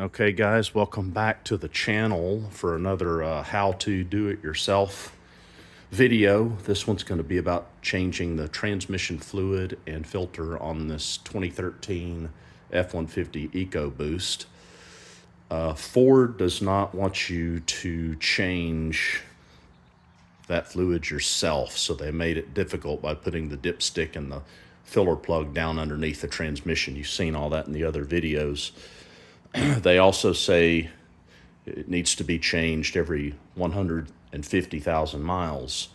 Okay guys, welcome back to the channel for another how to do it yourself video. This one's going to be about changing the transmission fluid and filter on this 2013 F150 EcoBoost. Ford does not want you to change that fluid yourself, so they made it difficult by putting the dipstick and the filler plug down underneath the transmission. You've seen all that in the other videos. They also say it needs to be changed every 150,000 miles,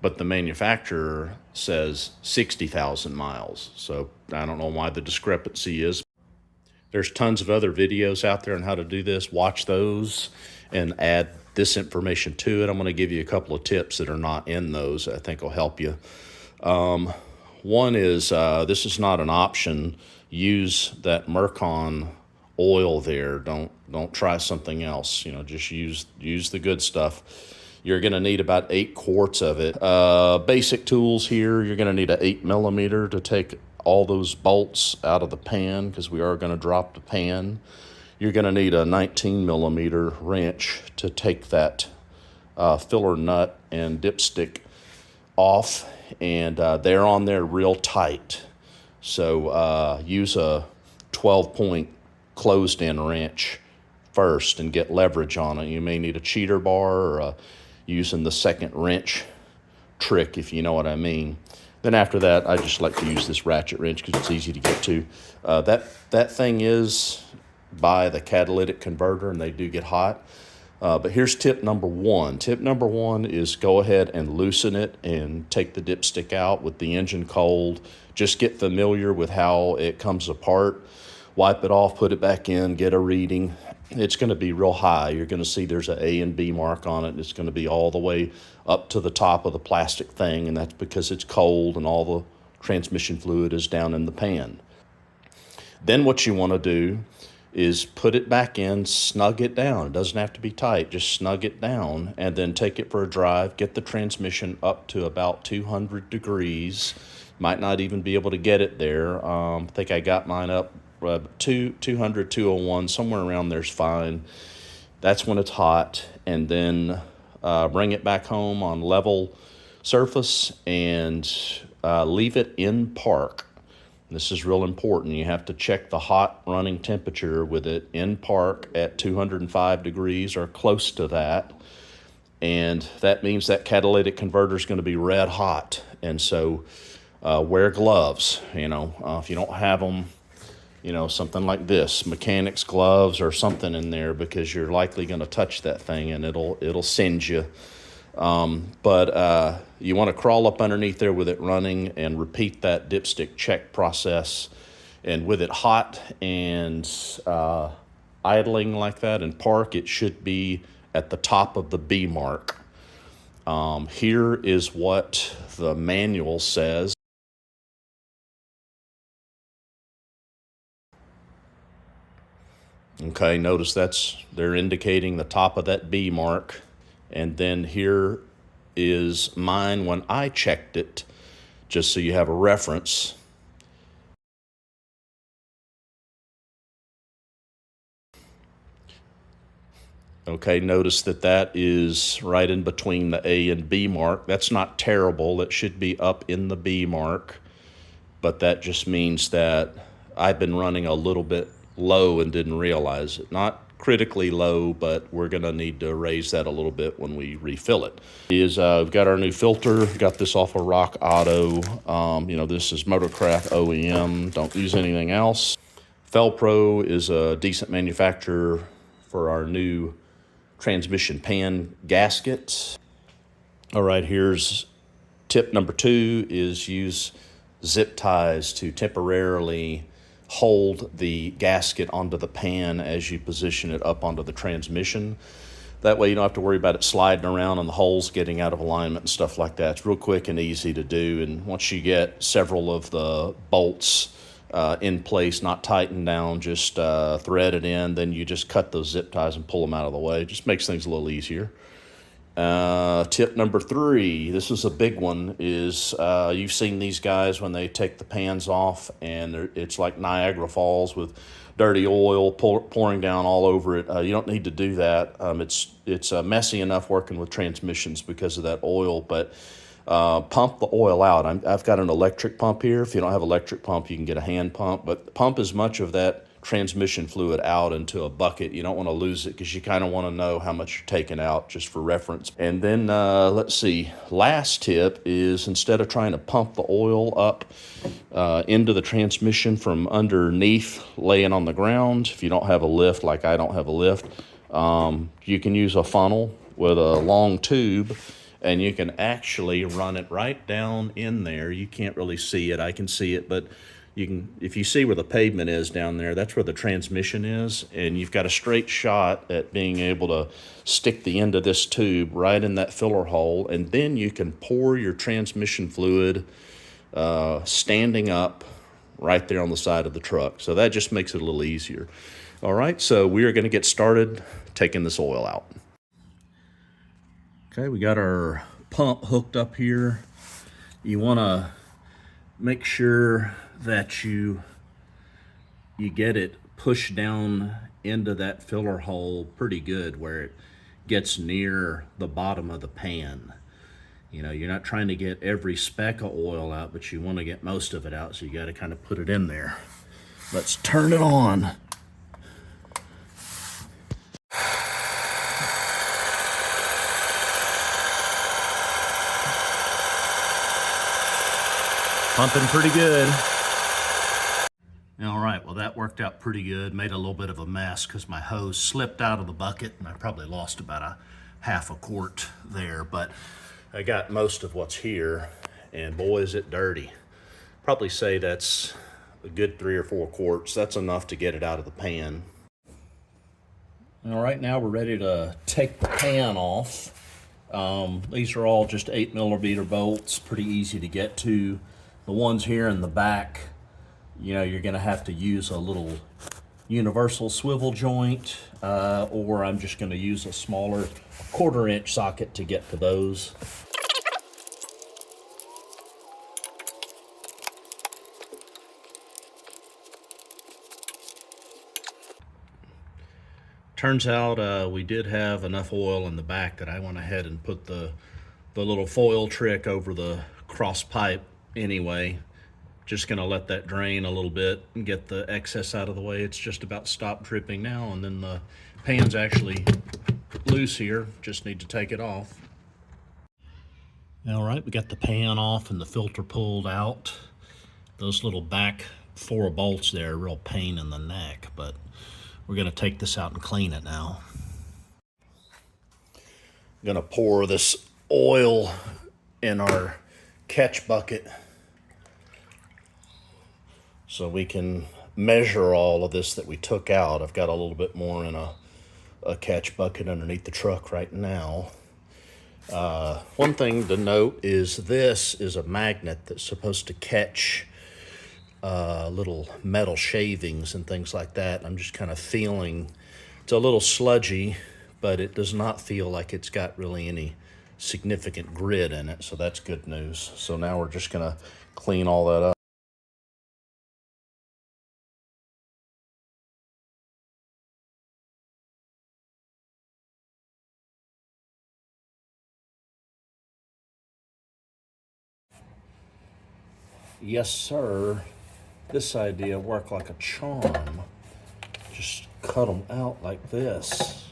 but the manufacturer says 60,000 miles. So I don't know why the discrepancy is. There's tons of other videos out there on how to do this. Watch those and add this information to it. I'm going to give you a couple of tips that are not in those I think will help you. One is this is not an option. Use that Mercon oil there. Don't try something else. Just use the good stuff. You're going to need about 8 quarts of it. Basic tools here. You're going to need an 8mm to take all those bolts out of the pan, because we are going to drop the pan. You're going to need a 19mm wrench to take that filler nut and dipstick off, and they're on there real tight. So use a 12-point closed-in wrench first and get leverage on it. You may need a cheater bar or using the second wrench trick, if you know what I mean. Then after that, I just like to use this ratchet wrench because it's easy to get to. That thing is by the catalytic converter, and they do get hot. But here's tip number one. Tip number one is go ahead and loosen it and take the dipstick out with the engine cold. Just get familiar with how it comes apart. Wipe it off, put it back in, get a reading. It's going to be real high. You're going to see there's an A and B mark on it. It's going to be all the way up to the top of the plastic thing, and that's because it's cold and all the transmission fluid is down in the pan. Then what you want to do is put it back in, snug it down. It doesn't have to be tight, just snug it down, and then take it for a drive. Get the transmission up to about 200 degrees. Might not even be able to get it there. I think I got mine up 200, 201, somewhere around there's fine. That's when it's hot, and then bring it back home on level surface and leave it in park. This is real important. You have to check the hot running temperature with it in park at 205 degrees or close to that. And that means that catalytic converter is going to be red hot. And so wear gloves. If you don't have them, something like this, mechanics gloves or something in there, because you're likely going to touch that thing and it'll singe you. But you want to crawl up underneath there with it running and repeat that dipstick check process. And with it hot and idling like that in park, it should be at the top of the B mark. Here is what the manual says. Okay, notice they're indicating the top of that B mark. And then here is mine when I checked it, just so you have a reference. Okay, notice that is right in between the A and B mark. That's not terrible. It should be up in the B mark, but that just means that I've been running a little bit low and didn't realize it. Not critically low, but we're going to need to raise that a little bit when we refill it. We've got our new filter. Got this off of Rock Auto. This is Motorcraft OEM. Don't use anything else. Felpro is a decent manufacturer for our new transmission pan gasket. All right, here's tip number 2 is use zip ties to temporarily hold the gasket onto the pan as you position it up onto the transmission. That way you don't have to worry about it sliding around and the holes getting out of alignment and stuff like that. It's real quick and easy to do, and once you get several of the bolts in place, not tightened down, just thread it in, then you just cut those zip ties and pull them out of the way. It just makes things a little easier. Tip number 3, this is a big one, is you've seen these guys when they take the pans off and it's like Niagara Falls with dirty oil pouring down all over it. You don't need to do that. It's messy enough working with transmissions because of that oil, but pump the oil out. I've got an electric pump here. If you don't have an electric pump, you can get a hand pump, but pump as much of that transmission fluid out into a bucket. You don't want to lose it because you kind of want to know how much you're taking out just for reference. And then let's see, last tip is instead of trying to pump the oil up into the transmission from underneath laying on the ground, if you don't have a lift like I don't have a lift, you can use a funnel with a long tube, and you can actually run it right down in there. You can't really see it. I can see it, but you can, if you see where the pavement is down there, that's where the transmission is, and you've got a straight shot at being able to stick the end of this tube right in that filler hole, and then you can pour your transmission fluid standing up right there on the side of the truck. So that just makes it a little easier. All right, so we are going to get started taking this oil out. Okay, we got our pump hooked up here. You want to make sure that you get it pushed down into that filler hole pretty good where it gets near the bottom of the pan. You know, you're not trying to get every speck of oil out, but you want to get most of it out, so you got to kind of put it in there. Let's turn it on. Pumping pretty good. All right, well that worked out pretty good. Made a little bit of a mess because my hose slipped out of the bucket and I probably lost about a half a quart there, but I got most of what's here, and boy is it dirty. Probably say that's a good 3 or 4 quarts. That's enough to get it out of the pan. All right, now we're ready to take the pan off. These are all just 8mm bolts, pretty easy to get to. The ones here in the back, you know, you're gonna have to use a little universal swivel joint, or I'm just gonna use a smaller 1/4-inch socket to get to those. Turns out we did have enough oil in the back that I went ahead and put the little foil trick over the cross pipe anyway. Just gonna let that drain a little bit and get the excess out of the way. It's just about stopped dripping now, and then the pan's actually loose here. Just need to take it off. All right, we got the pan off and the filter pulled out. Those little back 4 bolts there are a real pain in the neck, but we're gonna take this out and clean it now. I'm gonna pour this oil in our catch bucket so we can measure all of this that we took out. I've got a little bit more in a catch bucket underneath the truck right now. One thing to note is this is a magnet that's supposed to catch little metal shavings and things like that. I'm just kind of feeling, it's a little sludgy, but it does not feel like it's got really any significant grit in it, so that's good news. So now we're just gonna clean all that up. Yes, sir. This idea worked like a charm. Just cut them out like this.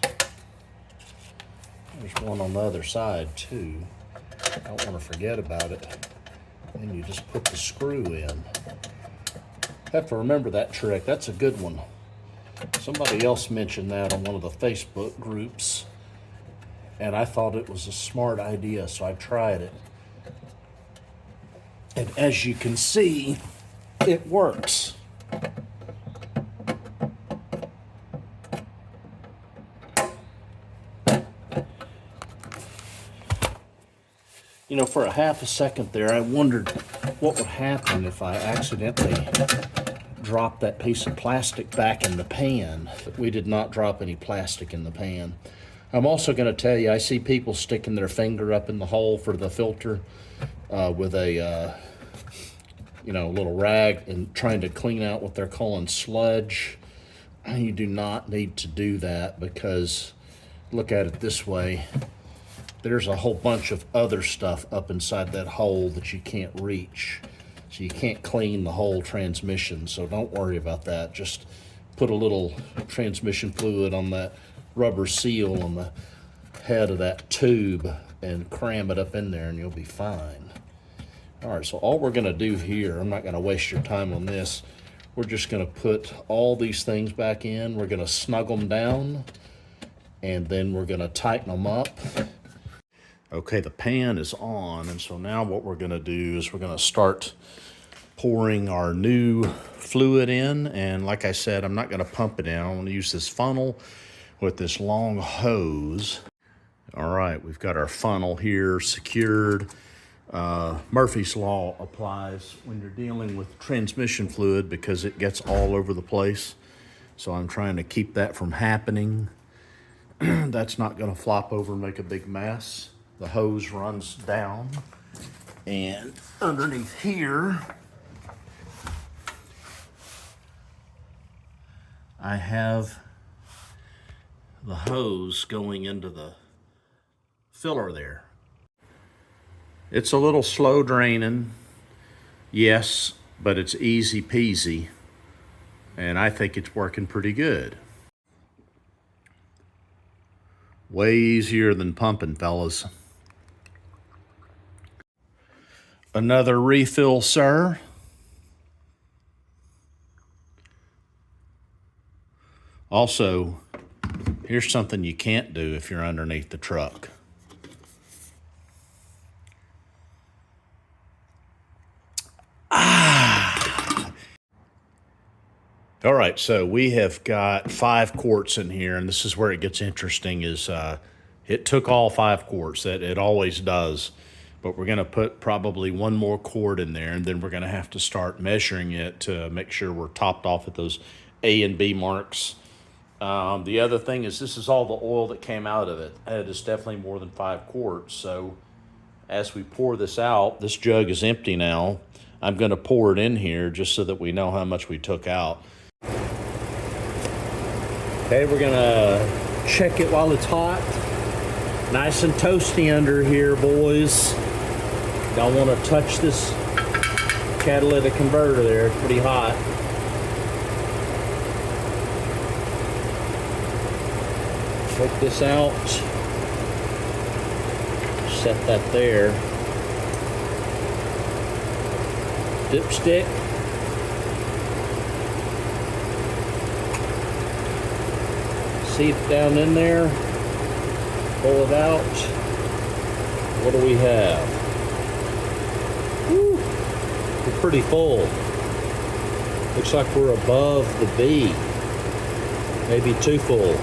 There's one on the other side too. Don't want to forget about it. And you just put the screw in. Have to remember that trick. That's a good one. Somebody else mentioned that on one of the Facebook groups, and I thought it was a smart idea, so I tried it. And as you can see, it works. You know, for a half a second there, I wondered what would happen if I accidentally dropped that piece of plastic back in the pan. But we did not drop any plastic in the pan. I'm also going to tell you, I see people sticking their finger up in the hole for the filter with a little rag and trying to clean out what they're calling sludge. you do not need to do that, because look at it this way. There's a whole bunch of other stuff up inside that hole that you can't reach. So you can't clean the whole transmission, so don't worry about that. Just put a little transmission fluid on that rubber seal on the head of that tube and cram it up in there and you'll be fine. All right, so all we're gonna do here, I'm not gonna waste your time on this, we're just gonna put all these things back in, we're gonna snug them down, and then we're gonna tighten them up. Okay, the pan is on, and so now what we're gonna do is we're gonna start pouring our new fluid in. And like I said, I'm not gonna pump it in. I'm gonna use this funnel with this long hose. All right, we've got our funnel here secured. Murphy's Law applies when you're dealing with transmission fluid because it gets all over the place. So I'm trying to keep that from happening. That's not gonna flop over and make a big mess. The hose runs down, and underneath here, I have the hose going into the filler there. It's a little slow draining, yes, but it's easy peasy, and I think it's working pretty good. Way easier than pumping, fellas. Another refill, sir. Also, here's something you can't do if you're underneath the truck. All right, so we have got 5 quarts in here, and this is where it gets interesting. Is it took all 5 quarts, that it always does, but we're going to put probably 1 more quart in there, and then we're going to have to start measuring it to make sure we're topped off at those A and B marks. The other thing is this is all the oil that came out of it. It is definitely more than 5 quarts. So as we pour this out, this jug is empty now. I'm going to pour it in here just so that we know how much we took out. Okay, we're going to check it while it's hot. Nice and toasty under here, boys. Don't want to touch this catalytic converter there. It's pretty hot. Take this out. Set that there. Dipstick. See it down in there. Pull it out. What do we have? Woo, we're pretty full. Looks like we're above the B. Maybe too full.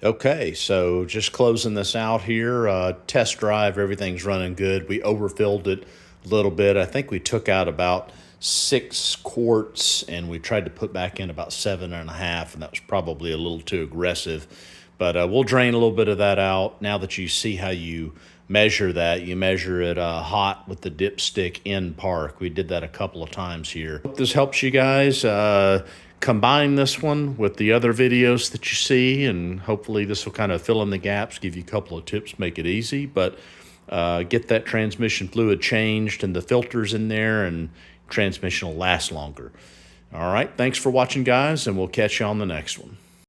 Okay, so just closing this out here. Test drive, everything's running good. We overfilled it a little bit. I think we took out about 6 quarts, and we tried to put back in about 7.5, and that was probably a little too aggressive. But we'll drain a little bit of that out. Now that you see how you measure that, you measure it hot with the dipstick in park. We did that a couple of times here. Hope this helps you guys. Combine this one with the other videos that you see, and hopefully this will kind of fill in the gaps, give you a couple of tips, make it easy. But get that transmission fluid changed and the filters in there, and transmission will last longer. All right, thanks for watching, guys, and we'll catch you on the next one.